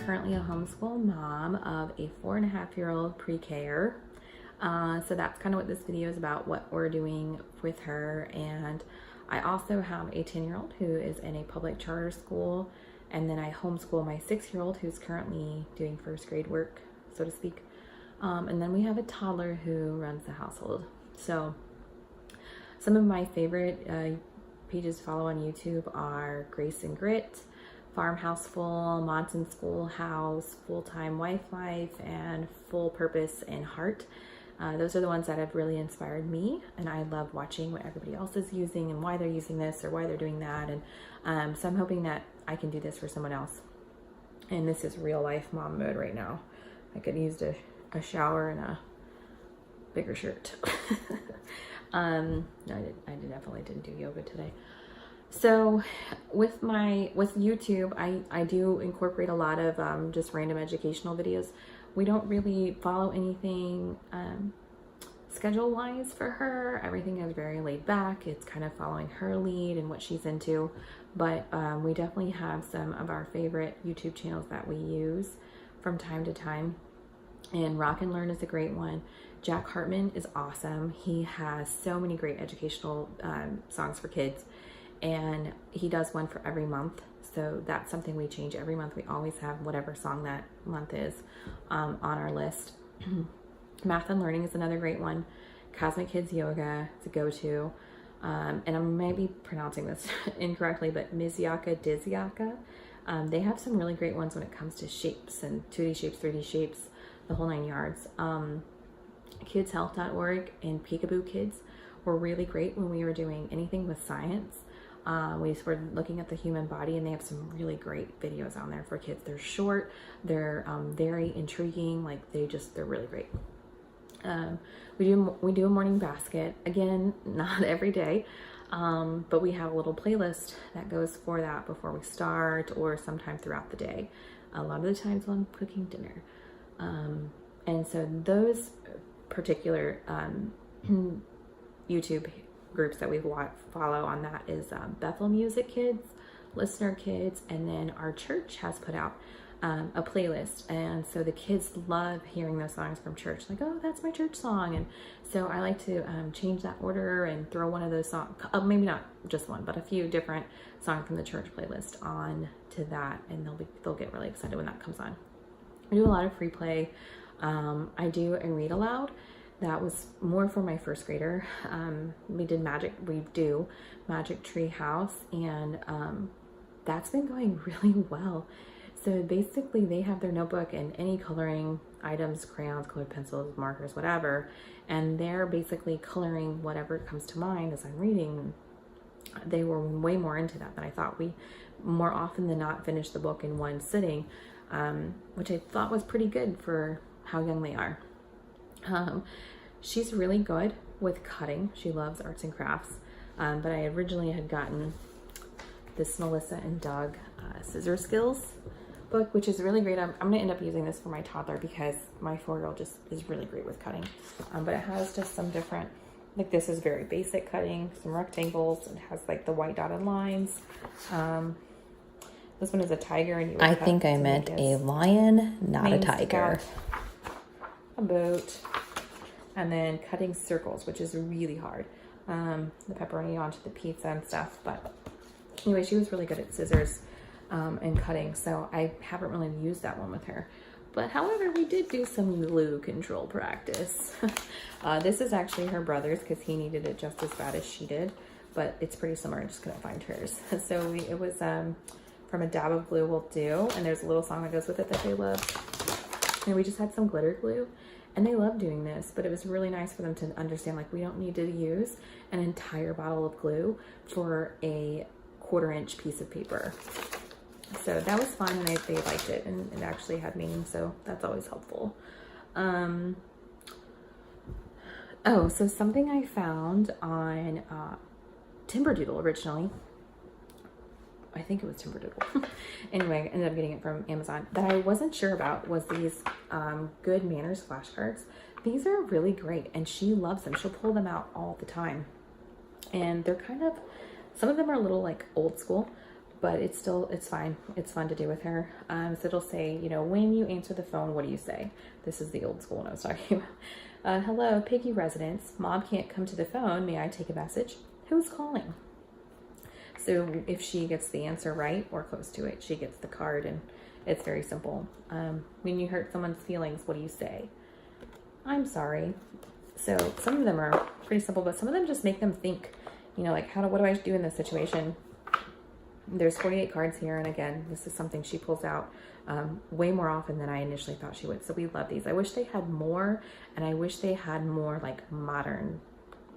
currently a homeschool mom of a 4.5-year-old pre-K-er. So that's kind of what this video is about, what we're doing with her. And I also have a 10-year-old who is in a public charter school. And then I homeschool my 6-year-old who's currently doing first grade work, so to speak. And then we have a toddler who runs the household. So some of my favorite pages to follow on YouTube are Grace and Grit, Farmhouse Full, Monson Schoolhouse, Full-Time Wife Life, and Full Purpose and Heart. Those are the ones that have really inspired me, and I love watching what everybody else is using and why they're using this or why they're doing that. And so I'm hoping that I can do this for someone else. And this is real life mom mode right now. I could use a shower and a bigger shirt. No, I definitely didn't do yoga today. So with YouTube, I do incorporate a lot of just random educational videos. We don't really follow anything schedule-wise for her. Everything is very laid back. It's kind of following her lead and what she's into. But we definitely have some of our favorite YouTube channels that we use from time to time. And Rock and Learn is a great one. Jack Hartman is awesome. He has so many great educational songs for kids. And he does one for every month. So that's something we change every month. We always have whatever song that month is on our list. Math and Learning is another great one. Cosmic Kids Yoga is a go-to. And I may be pronouncing this incorrectly, but Mizyaka Dizyaka. They have some really great ones when it comes to shapes and 2D shapes, 3D shapes, the whole 9 yards. Kidshealth.org and Peekaboo Kids were really great when we were doing anything with science. We were looking at the human body, and they have some really great videos on there for kids. They're short, they're very intriguing, like they're really great. We do a morning basket, again, not every day, but we have a little playlist that goes for that before we start or sometime throughout the day. A lot of the times while I'm cooking dinner. And so those particular YouTube groups that we follow on that is Bethel Music Kids, Listener Kids, and then our church has put out a playlist, and so the kids love hearing those songs from church, like, oh, that's my church song. And so I like to change that order and throw one of those songs, maybe not just one, but a few different songs from the church playlist on to that, and they'll get really excited when that comes on. I do a lot of free play. I do a read aloud. That was more for my first grader. We do Magic Tree House, and that's been going really well. So basically they have their notebook and any coloring items, crayons, colored pencils, markers, whatever, and they're basically coloring whatever comes to mind as I'm reading. They were way more into that than I thought. We more often than not finish the book in one sitting, which I thought was pretty good for how young they are. She's really good with cutting. She loves arts and crafts. But I originally had gotten this Melissa and Doug Scissor Skills book, which is really great. I'm going to end up using this for my toddler because my 4-year-old just is really great with cutting. But it has just some different, like this is very basic cutting, some rectangles. It has like the white dotted lines. This one is a tiger, and I think I meant a lion, not a tiger. A boat. And then cutting circles, which is really hard. The pepperoni onto the pizza and stuff. But anyway, she was really good at scissors and cutting, so I haven't really used that one with her. But however, we did do some glue control practice. This is actually her brother's because he needed it just as bad as she did, but it's pretty similar. I just couldn't find hers. So it was from A Dab of Glue Will Do, and there's a little song that goes with it that they love. And we just had some glitter glue. And they love doing this, but it was really nice for them to understand, like, we don't need to use an entire bottle of glue for a 1/4-inch piece of paper. So that was fun, and they liked it, and it actually had meaning, so that's always helpful. Oh, so something I found on Timberdoodle originally. I think it was Timberdoodle. Anyway, I ended up getting it from Amazon. That I wasn't sure about was these Good Manners flashcards. These are really great, and she loves them. She'll pull them out all the time. And they're kind of, some of them are a little like old school, but it's fine. It's fun to do with her. So it'll say, you know, when you answer the phone, what do you say? This is the old school one I was talking about. Hello, Piggy residence. Mom can't come to the phone. May I take a message? Who's calling? So if she gets the answer right or close to it, she gets the card, and it's very simple. When you hurt someone's feelings, what do you say? I'm sorry. So some of them are pretty simple, but some of them just make them think, you know, like what do I do in this situation? There's 48 cards here, and again, this is something she pulls out way more often than I initially thought she would. So we love these. I wish they had more, and I wish they had more like modern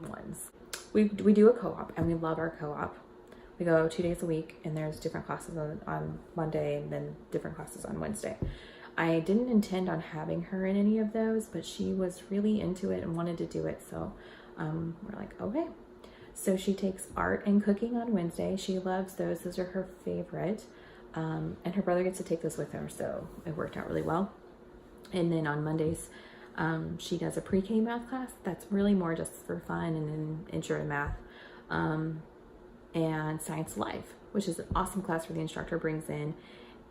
ones. We do a co-op, and we love our co-op. We go 2 days a week, and there's different classes on Monday and then different classes on Wednesday. I didn't intend on having her in any of those, but she was really into it and wanted to do it. So we're like, okay. So she takes art and cooking on Wednesday. She loves those. Those are her favorite. And her brother gets to take those with her. So it worked out really well. And then on Mondays, she does a pre-K math class. That's really more just for fun, and then intro to math. And Science Life, which is an awesome class where the instructor brings in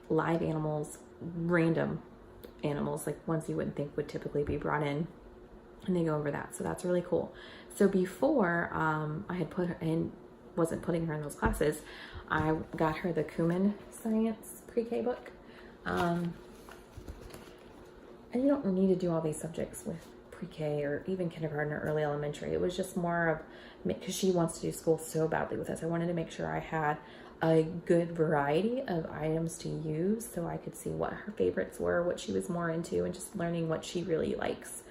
live animals, random animals, like ones you wouldn't think would typically be brought in, and they go over that. So that's really cool. So before I had wasn't putting her in those classes, I got her the Cumin Science pre-K book. And you don't need to do all these subjects with pre-K or even kindergarten or early elementary. It was just more of, because she wants to do school so badly with us, I wanted to make sure I had a good variety of items to use so I could see what her favorites were, what she was more into, and just learning what she really likes.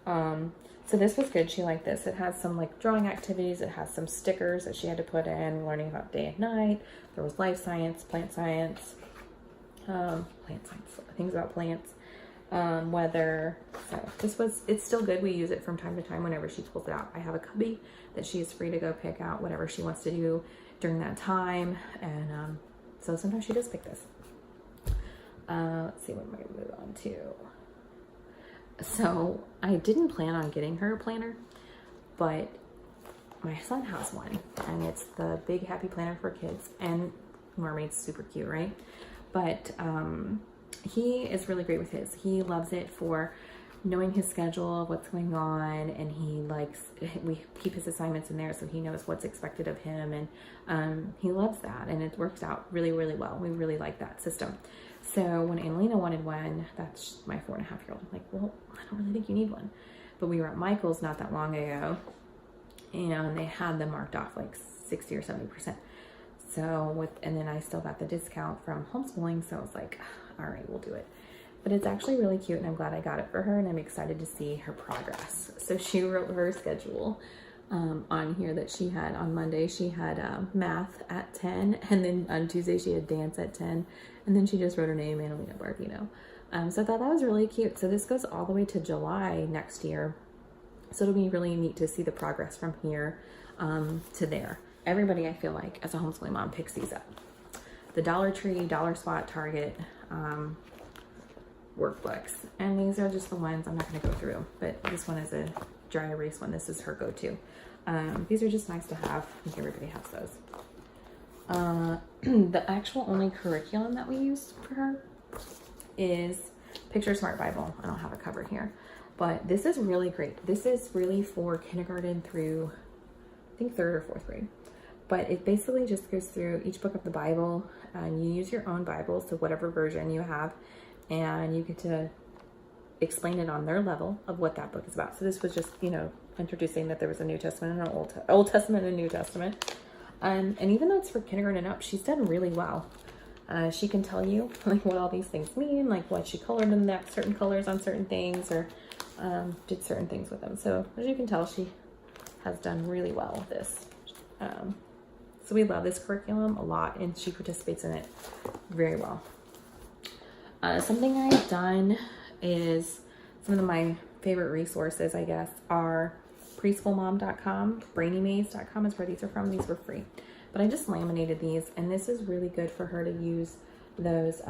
So this was good. She liked this. It has some like drawing activities. It has some stickers that she had to put in, learning about day and night. There was life science, plant science, things about plants, weather. So it's still good. We use it from time to time whenever she pulls it out. I have a cubby that she is free to go pick out whatever she wants to do during that time. And so sometimes she does pick this. Let's see, what am I going to move on to? So I didn't plan on getting her a planner, but my son has one, and it's the Big Happy Planner for Kids, and Mermaid's super cute, right? But he is really great with his. He loves it for knowing his schedule, what's going on, and we keep his assignments in there so he knows what's expected of him, and he loves that, and it works out really, really well. We really like that system. So when Annalena wanted one, that's my 4.5-year-old, I'm like, well, I don't really think you need one. But we were at Michael's not that long ago, and they had them marked off like 60 or 70%. So and then I still got the discount from homeschooling, so I was like, all right, we'll do it. But it's actually really cute, and I'm glad I got it for her, and I'm excited to see her progress. So she wrote her schedule on here that she had on Monday. She had math at 10, and then on Tuesday she had dance at 10, and then she just wrote her name, Annalena Barbino. So I thought that was really cute. So this goes all the way to July next year. So it'll be really neat to see the progress from here to there. Everybody, I feel like, as a homeschooling mom, picks these up. The Dollar Tree, Dollar Spot, Target workbooks. And these are just the ones, I'm not going to go through, but this one is a dry erase one. This is her go-to. These are just nice to have. I think everybody has those. The actual only curriculum that we use for her is Picture Smart Bible. I don't have a cover here, but this is really great. This is really for kindergarten through, I think, 3rd or 4th grade. But it basically just goes through each book of the Bible, and you use your own Bible, so whatever version you have, and you get to explain it on their level of what that book is about. So this was just, introducing that there was a New Testament and an Old Testament and a New Testament. And even though it's for kindergarten and up, she's done really well. She can tell you like what all these things mean, like what she colored in that certain colors on certain things, or did certain things with them. So as you can tell, she has done really well with this. So we love this curriculum a lot, and she participates in it very well. Something I've done is, some of my favorite resources, I guess, are preschoolmom.com, brainymaze.com is where these are from. These were free. But I just laminated these, and this is really good for her to use those,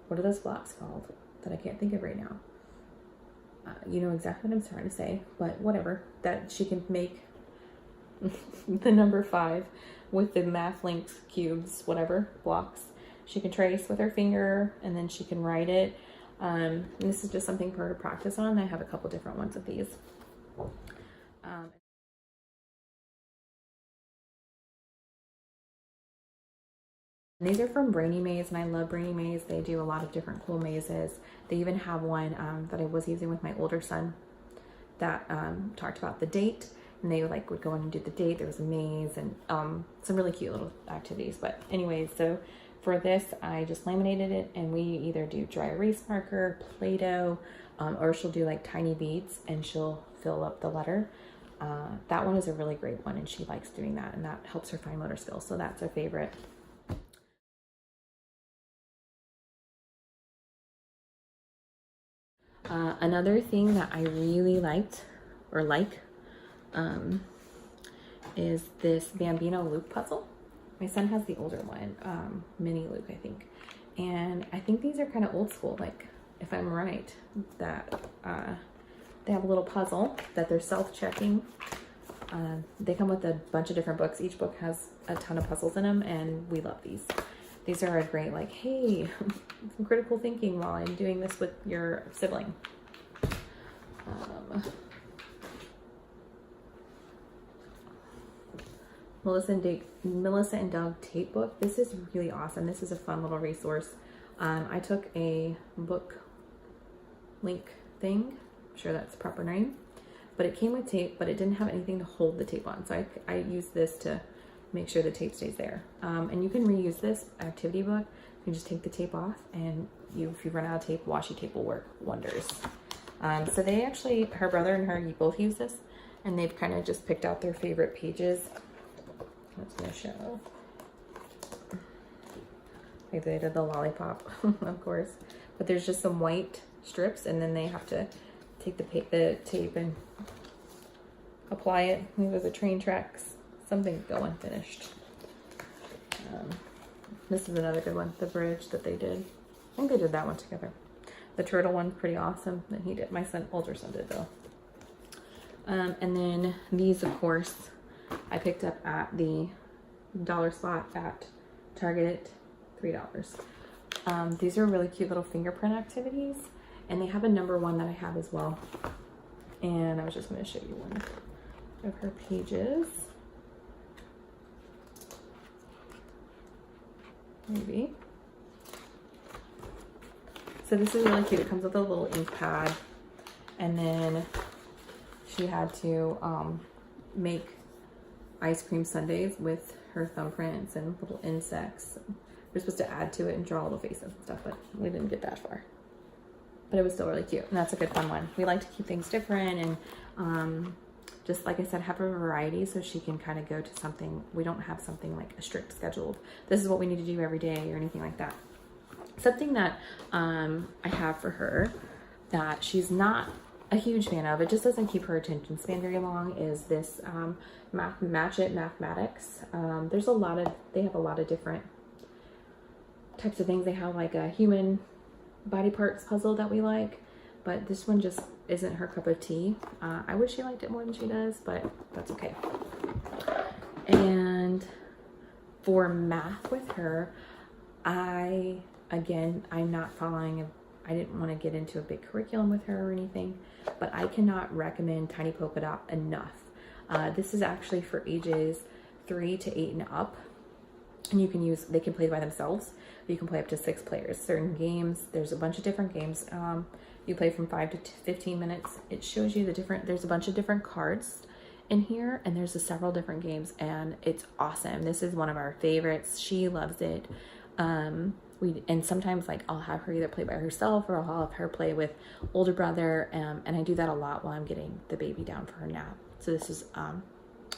what are those blocks called that I can't think of right now? You know exactly what I'm trying to say, but whatever, that she can make the number 5 with the math links, cubes, whatever, blocks. She can trace with her finger, and then she can write it. And this is just something for her to practice on. I have a couple different ones of these. These are from Brainy Maze, and I love Brainy Maze. They do a lot of different cool mazes. They even have one that I was using with my older son that talked about the date, and they like would go in and do the date. There was a maze and some really cute little activities. But anyways, so for this, I just laminated it, and we either do dry erase marker, Play-Doh, or she'll do like tiny beads and she'll fill up the letter. That one is a really great one, and she likes doing that, and that helps her fine motor skills. So that's her favorite. Another thing that I really liked or like is this Bambino loop puzzle. My son has the older one, mini loop, I think. And I think these are kind of old school, like if I'm right, that they have a little puzzle that they're self-checking. They come with a bunch of different books. Each book has a ton of puzzles in them, and we love these. These are a great, like, hey, some critical thinking while I'm doing this with your sibling. Melissa and Doug tape book. This is really awesome. This is a fun little resource. I took a book link thing. I'm sure that's the proper name. But it came with tape, but it didn't have anything to hold the tape on. So I used this to make sure the tape stays there. And you can reuse this activity book. You can just take the tape off, and if you run out of tape, washi tape will work wonders. So they actually, her brother and her, both use this, and they've kind of just picked out their favorite pages. That's gonna show. Like they did the lollipop, of course. But there's just some white strips, and then they have to take the tape and apply it. There's the train tracks. Something going finished. This is another good one, the bridge that they did. I think they did that one together. The turtle one's pretty awesome that he did. My older son did though. And then these, of course, I picked up at the dollar spot at Target at $3. These are really cute little fingerprint activities, and they have a number 1 that I have as well. And I was just going to show you one of her pages. Maybe. So this is really cute. It comes with a little ink pad, and then she had to make ice cream sundaes with her thumbprints and little insects. We're supposed to add to it and draw little faces and stuff, but we didn't get that far. But it was still really cute, and that's a good fun one. We like to keep things different, and just like I said, have a variety so she can kind of go to something. We don't have something like a strict scheduled, this is what we need to do every day or anything like that. Something that I have for her that she's not a huge fan of, it just doesn't keep her attention span very long, is this Match It Mathematics. They have a lot of different types of things. They have like a human body parts puzzle that we like, but this one just isn't her cup of tea. I wish she liked it more than she does, but that's okay. And for math with her, I'm not following I didn't want to get into a big curriculum with her or anything, but I cannot recommend Tiny Polka Dot enough. This is actually for ages 3 to 8 and up. And they can play by themselves. You can play up to 6 players. Certain games, there's a bunch of different games. You play from 5 to 15 minutes. It shows you there's a bunch of different cards in here, and there's several different games, and it's awesome. This is one of our favorites. She loves it. And sometimes like I'll have her either play by herself, or I'll have her play with older brother. And I do that a lot while I'm getting the baby down for her nap. So this is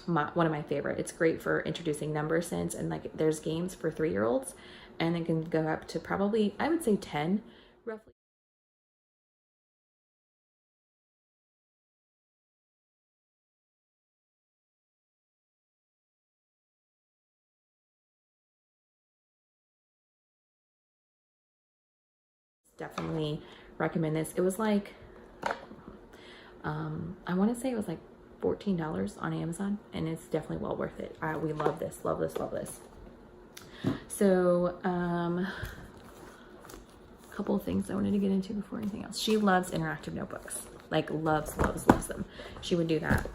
one of my favorite. It's great for introducing number sense, and like there's games for 3-year-olds, and it can go up to probably, I would say 10 roughly. Definitely recommend this. It was like I want to say it was like $14 on Amazon, and it's definitely well worth it. We love this, love this, love this. So, a couple of things I wanted to get into before anything else. She loves interactive notebooks, like loves them. She would do that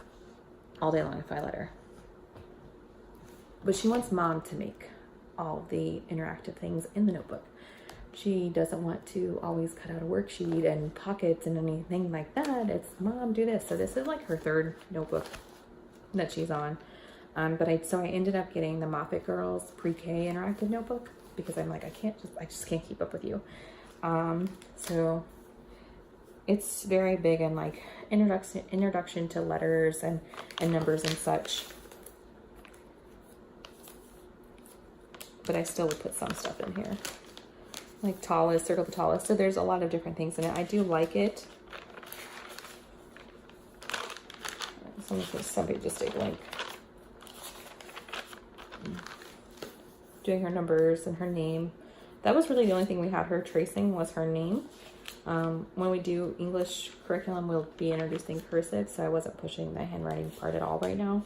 all day long if I let her. But she wants mom to make all the interactive things in the notebook. She doesn't want to always cut out a worksheet and pockets and anything like that. It's mom, do this. So this is like her third notebook that she's on. So I ended up getting the Moffat Girls Pre-K interactive notebook because I'm like, I just can't keep up with you. So it's very big in like introduction to letters and numbers and such. But I still would put some stuff in here. Like tallest, circle the tallest. So there's a lot of different things in it. I do like it. Somebody just take a link. Doing her numbers and her name. That was really the only thing we had her tracing was her name. When we do English curriculum, we'll be introducing cursive, so I wasn't pushing the handwriting part at all right now.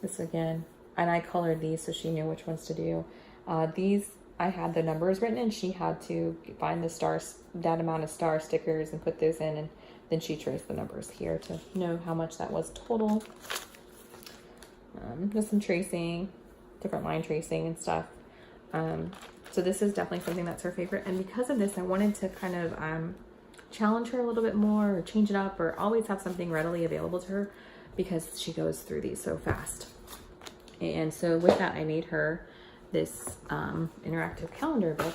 This again, and I colored these so she knew which ones to do. These, I had the numbers written and she had to find the stars, that amount of star stickers and put those in, and then she traced the numbers here to know how much that was total. Just some tracing, different line tracing and stuff. So this is definitely something that's her favorite. And because of this, I wanted to kind of challenge her a little bit more, or change it up, or always have something readily available to her because she goes through these so fast. And so with that, I made her this interactive calendar book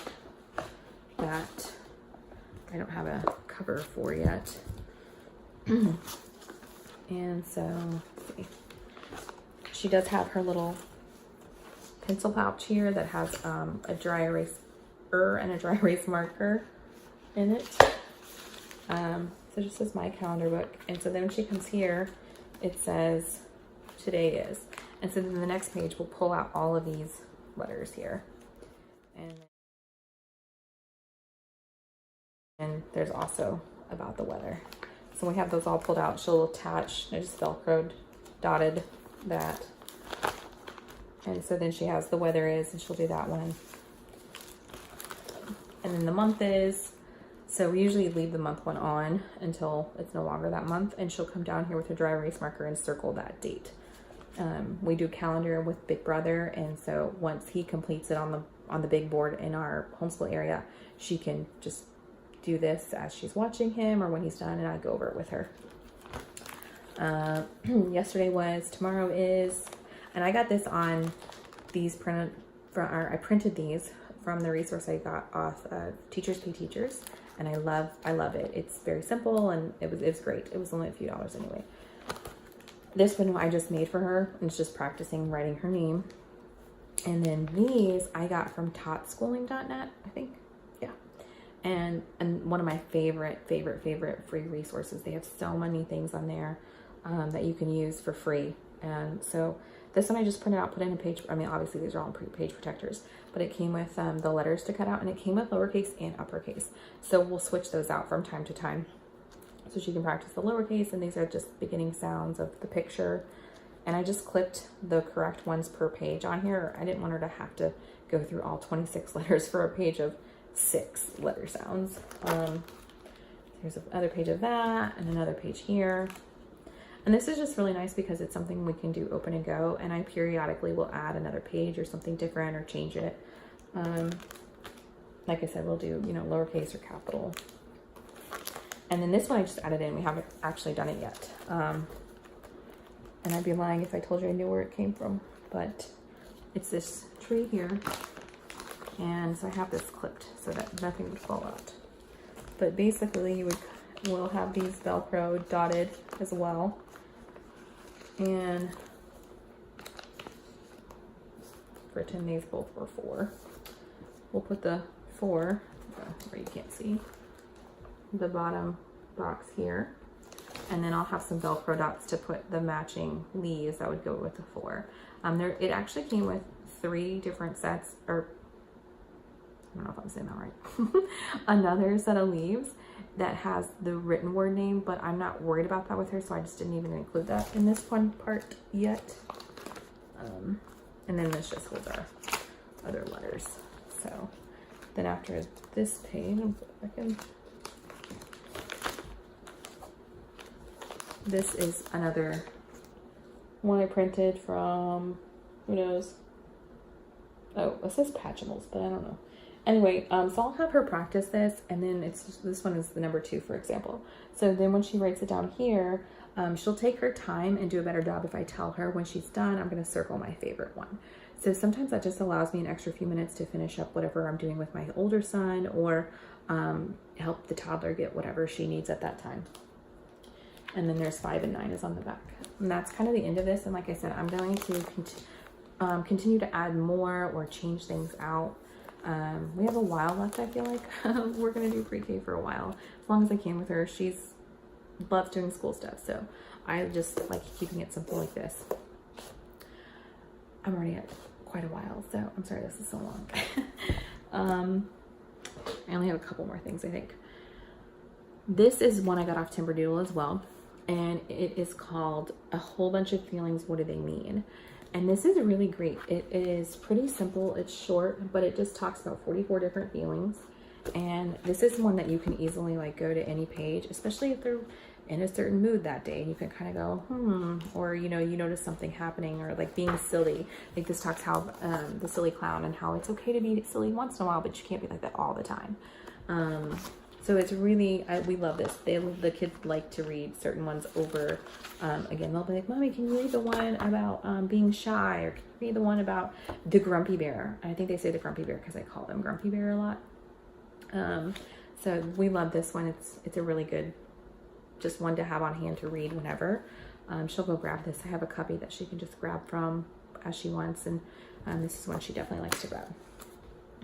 that I don't have a cover for yet. And so, let's see. She does have her little pencil pouch here that has a dry erase and a dry erase marker in it. So just as my calendar book. And so then when she comes here, it says today is. And so then the next page will pull out all of these letters here. And there's also about the weather. So we have those all pulled out. She'll attach, I just Velcroed, dotted that. And so then she has the weather is, and she'll do that one. And then the month is. So we usually leave the month one on until it's no longer that month. And she'll come down here with her dry erase marker and circle that date. We do calendar with Big Brother, and so once he completes it on the big board in our homeschool area, she can just do this as she's watching him or when he's done, and I go over it with her. Yesterday was, tomorrow is, and I got this on these I printed these from the resource I got off of Teachers Pay Teachers, and I love it. It's very simple, and it was great. It was only a few dollars anyway. This one I just made for her, and it's just practicing writing her name. And then these I got from totschooling.net, I think. Yeah. And one of my favorite free resources. They have so many things on there that you can use for free. And so this one I just printed out, put in a page. I mean, obviously these are all page protectors, but it came with the letters to cut out, and it came with lowercase and uppercase. So we'll switch those out from time to time. So she can practice the lowercase, and these are just beginning sounds of the picture. And I just clipped the correct ones per page on here. I didn't want her to have to go through all 26 letters for a page of 6 letter sounds. Here's another page of that, and another page here. And this is just really nice because it's something we can do open and go, and I periodically will add another page or something different or change it. Like I said, we'll do, lowercase or capital. And then this one I just added in. We haven't actually done it yet. And I'd be lying if I told you I knew where it came from. But it's this tree here. And so I have this clipped so that nothing would fall out. But basically we'll have these Velcro dotted as well. And pretend these both were 4. We'll put the 4, where you can't see, the bottom box here, and then I'll have some Velcro dots to put the matching leaves that would go with the 4. It actually came with 3 different sets, or don't know if I'm saying that right. Another set of leaves that has the written word name, but I'm not worried about that with her, so I just didn't even include that in this one part yet. And then this just holds our other letters. So then after this page, this is another one I printed from, who knows? Oh, it says Patchimals, but I don't know. Anyway, so I'll have her practice this, and then this one is the number 2, for example. So then when she writes it down here, she'll take her time and do a better job if I tell her when she's done, I'm going to circle my favorite one. So sometimes that just allows me an extra few minutes to finish up whatever I'm doing with my older son, or help the toddler get whatever she needs at that time. And then there's 5 and 9 is on the back. And that's kind of the end of this. And like I said, I'm going to continue to add more or change things out. We have a while left, I feel like. We're going to do pre-K for a while, as long as I can with her. She's loves doing school stuff, so I just like keeping it simple like this. I'm already at quite a while, so I'm sorry this is so long. I only have a couple more things, I think. This is one I got off Timberdoodle as well, and it is called A Whole Bunch of Feelings, What Do They Mean? And this is really great. It is pretty simple, it's short, but it just talks about 44 different feelings. And this is one that you can easily like go to any page, especially if they're in a certain mood that day, and you can kind of go, or you know, you notice something happening, or like being silly. Like this talks how the silly clown, and how it's okay to be silly once in a while, but you can't be like that all the time. So it's really, we love this. The kids like to read certain ones over. Again, they'll be like, Mommy, can you read the one about being shy? Or can you read the one about the grumpy bear? I think they say the grumpy bear because I call them grumpy bear a lot. So we love this one. It's a really good, just one to have on hand to read whenever. She'll go grab this. I have a copy that she can just grab from as she wants. And this is one she definitely likes to grab.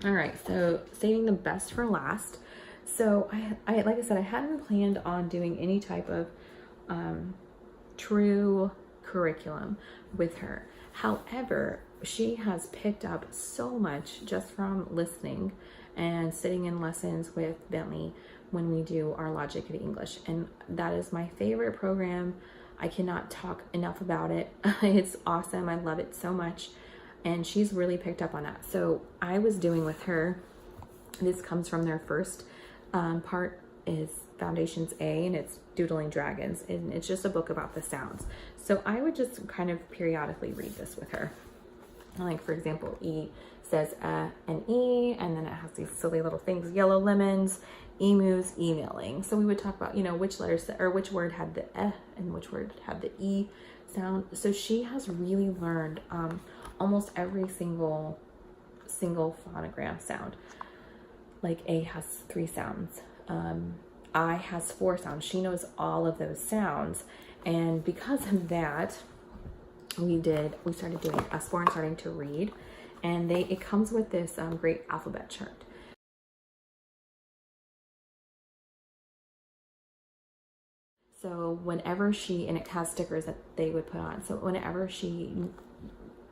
All right, so saving the best for last. So I like I said, I hadn't planned on doing any type of true curriculum with her. However, she has picked up so much just from listening and sitting in lessons with Bentley when we do our Logic of English. And that is my favorite program. I cannot talk enough about it. It's awesome. I love it so much. And she's really picked up on that. So I was doing with her, this comes from their first part is Foundations A, and it's Doodling Dragons, and it's just a book about the sounds. So I would just kind of periodically read this with her. Like for example, E says and E, and then it has these silly little things, yellow lemons, emus, emailing. So we would talk about, you know, which letters or which word had the and which word had the E sound. So she has really learned almost every single phonogram sound. Like A has 3 sounds. I has 4 sounds. She knows all of those sounds. And because of that, we started doing S4 and starting to read. And it comes with this great alphabet chart. So whenever and it has stickers that they would put on. So whenever she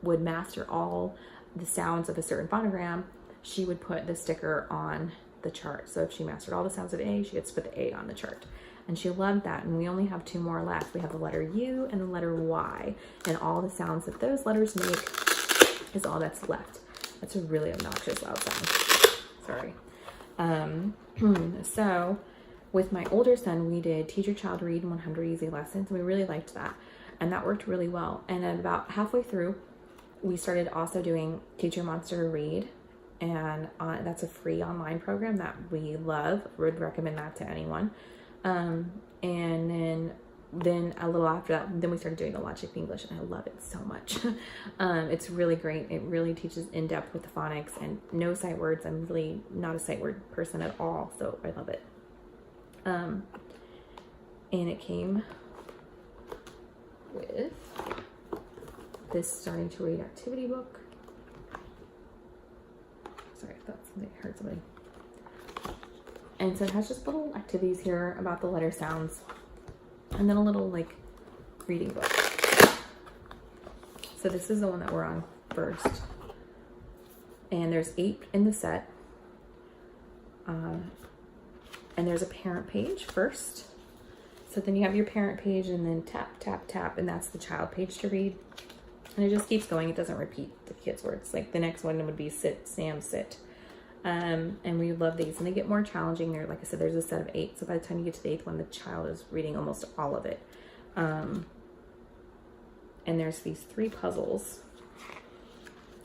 would master all the sounds of a certain phonogram, she would put the sticker on the chart. So if she mastered all the sounds of A, she gets to put the A on the chart. And she loved that. And we only have 2 more left. We have the letter U and the letter Y. And all the sounds that those letters make is all that's left. That's a really obnoxious loud sound. Sorry. So with my older son, we did Teach Your Child Read in 100 Easy Lessons. We really liked that. And that worked really well. And then about halfway through, we started also doing Teach Your Monster to Read. And that's a free online program that we love. Would recommend that to anyone. And then a little after that, then we started doing the Logic of English, and I love it so much. It's really great. It really teaches in depth with the phonics and no sight words. I'm really not a sight word person at all, so I love it. And it came with this Starting to Read activity book. Sorry, I thought I heard somebody. And so it has just little activities here about the letter sounds, and then a little like reading book. So this is the one that we're on first. And there's 8 in the set. And there's a parent page first. So then you have your parent page and then tap, tap, tap, and that's the child page to read. And it just keeps going. It doesn't repeat the kids' words. Like the next one would be sit, Sam, sit. And we love these. And they get more challenging. There, like I said, there's a set of 8. So by the time you get to the 8th one, the child is reading almost all of it. And there's these 3 puzzles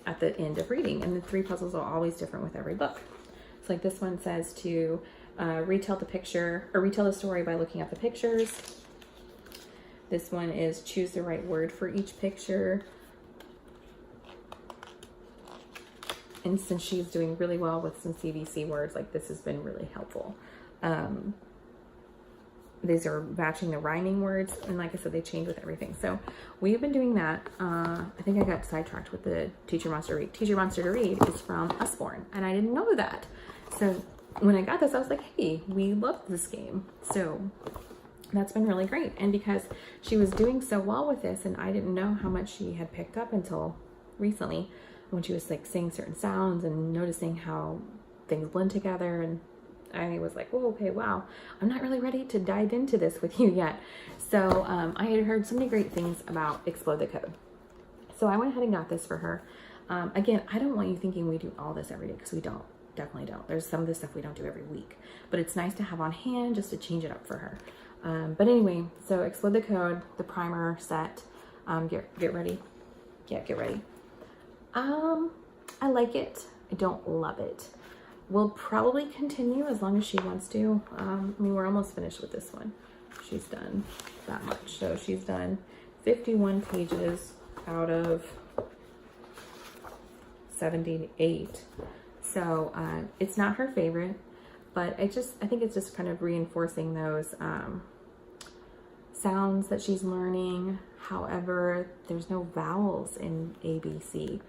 at the end of reading. And the 3 puzzles are always different with every book. So like this one says to retell the story by looking at the pictures. This one is choose the right word for each picture. And since she's doing really well with some CVC words, like this has been really helpful. These are matching the rhyming words. And like I said, they change with everything. So we've been doing that. I think I got sidetracked with the Teacher Monster Read. Teacher Monster to Read is from Usborne. And I didn't know that. So when I got this, I was like, hey, we love this game. So that's been really great. And because she was doing so well with this, and I didn't know how much she had picked up until recently, when she was like saying certain sounds and noticing how things blend together. And I was like, oh, okay, wow, I'm not really ready to dive into this with you yet. So I had heard so many great things about Explode the Code. So I went ahead and got this for her. Again, I don't want you thinking we do all this every day, because we don't. Definitely don't. There's some of this stuff we don't do every week, but it's nice to have on hand just to change it up for her. But anyway, so Explode the Code, the primer set. Get ready. Yeah, get ready. I like it. I don't love it. We'll probably continue as long as she wants to. I mean, we're almost finished with this one. She's done that much. So she's done 51 pages out of 78. So it's not her favorite, but I think it's just kind of reinforcing those sounds that she's learning. However, there's no vowels in ABC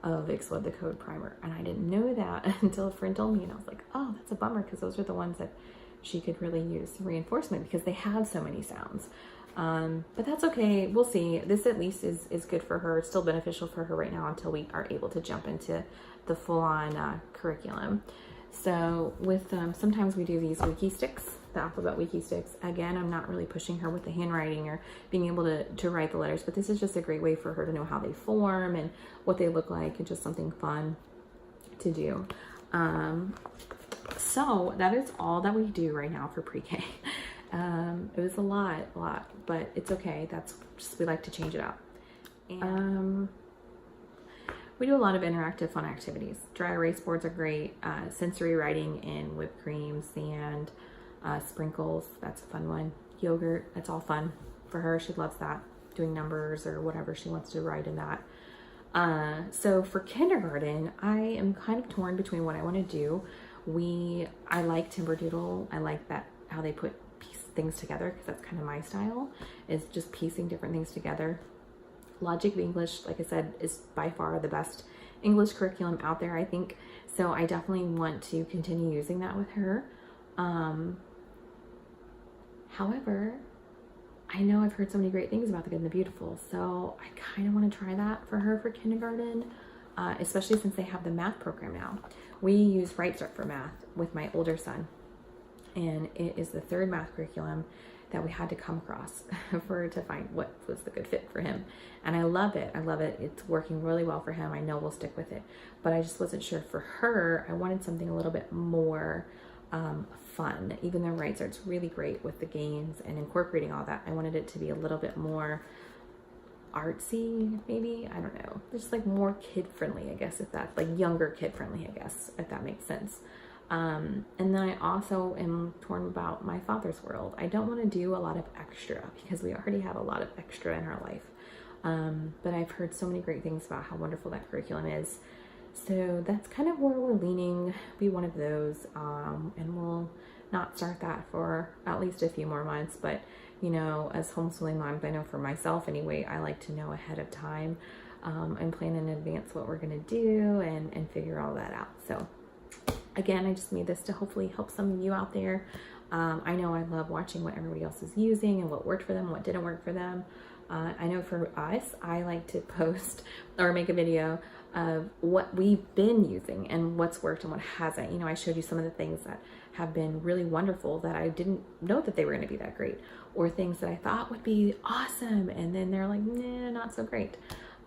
of Explode the Code primer, and I didn't know that until a friend told me, and I was like, oh, that's a bummer, because those are the ones that she could really use reinforcement, because they had so many sounds. But that's okay. We'll see. This at least is good for her. It's still beneficial for her right now until we are able to jump into the full-on curriculum. So with sometimes we do these wiki sticks, the alphabet wiki sticks. Again, I'm not really pushing her with the handwriting or being able to write the letters, but this is just a great way for her to know how they form and what they look like, and just something fun to do. So that is all that we do right now for pre-K. It was a lot, but it's okay. That's just, we like to change it up. And we do a lot of interactive fun activities. Dry erase boards are great. Sensory writing in whipped cream, sand, sprinkles, that's a fun one. Yogurt, that's all fun for her. She loves that. Doing numbers or whatever she wants to write in that. So for kindergarten, I am kind of torn between what I want to do. I like Timber Doodle. I like that, how they put things together, because that's kind of my style, is just piecing different things together. Logic of English, like I said, is by far the best English curriculum out there, I think. So I definitely want to continue using that with her. However, I know I've heard so many great things about The Good and the Beautiful, so I kind of want to try that for her for kindergarten, especially since they have the math program now. We use Right Start for math with my older son, and it is the 3rd math curriculum that we had to come across to find what was the good fit for him. And I love it. I love it. It's working really well for him. I know we'll stick with it, but I just wasn't sure for her. I wanted something a little bit more fun. Even though Right Start's really great with the games and incorporating all that, I wanted it to be a little bit more artsy, maybe. I don't know. Just like more kid-friendly, I guess, if that's like younger kid-friendly, I guess, if that makes sense. And then I also am torn about My Father's World. I don't want to do a lot of extra, because we already have a lot of extra in our life. But I've heard so many great things about how wonderful that curriculum is. So that's kind of where we're leaning, be one of those. And we'll not start that for at least a few more months. But, you know, as homeschooling moms, I know for myself anyway, I like to know ahead of time and plan in advance what we're going to do and figure all that out. So again, I just made this to hopefully help some of you out there. I know I love watching what everybody else is using and what worked for them, what didn't work for them. I know for us, I like to post or make a video of what we've been using and what's worked and what hasn't. You know, I showed you some of the things that have been really wonderful that I didn't know that they were going to be that great, or things that I thought would be awesome and then they're like, nah, not so great.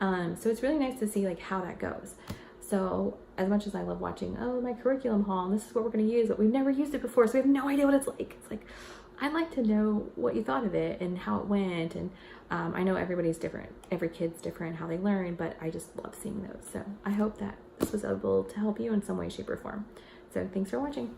So it's really nice to see like how that goes. So as much as I love watching, oh, my curriculum haul, and this is what we're going to use, but we've never used it before, so we have no idea what it's like. It's like, I'd like to know what you thought of it and how it went. And I know everybody's different. Every kid's different how they learn, but I just love seeing those. So I hope that this was able to help you in some way, shape, or form. So thanks for watching.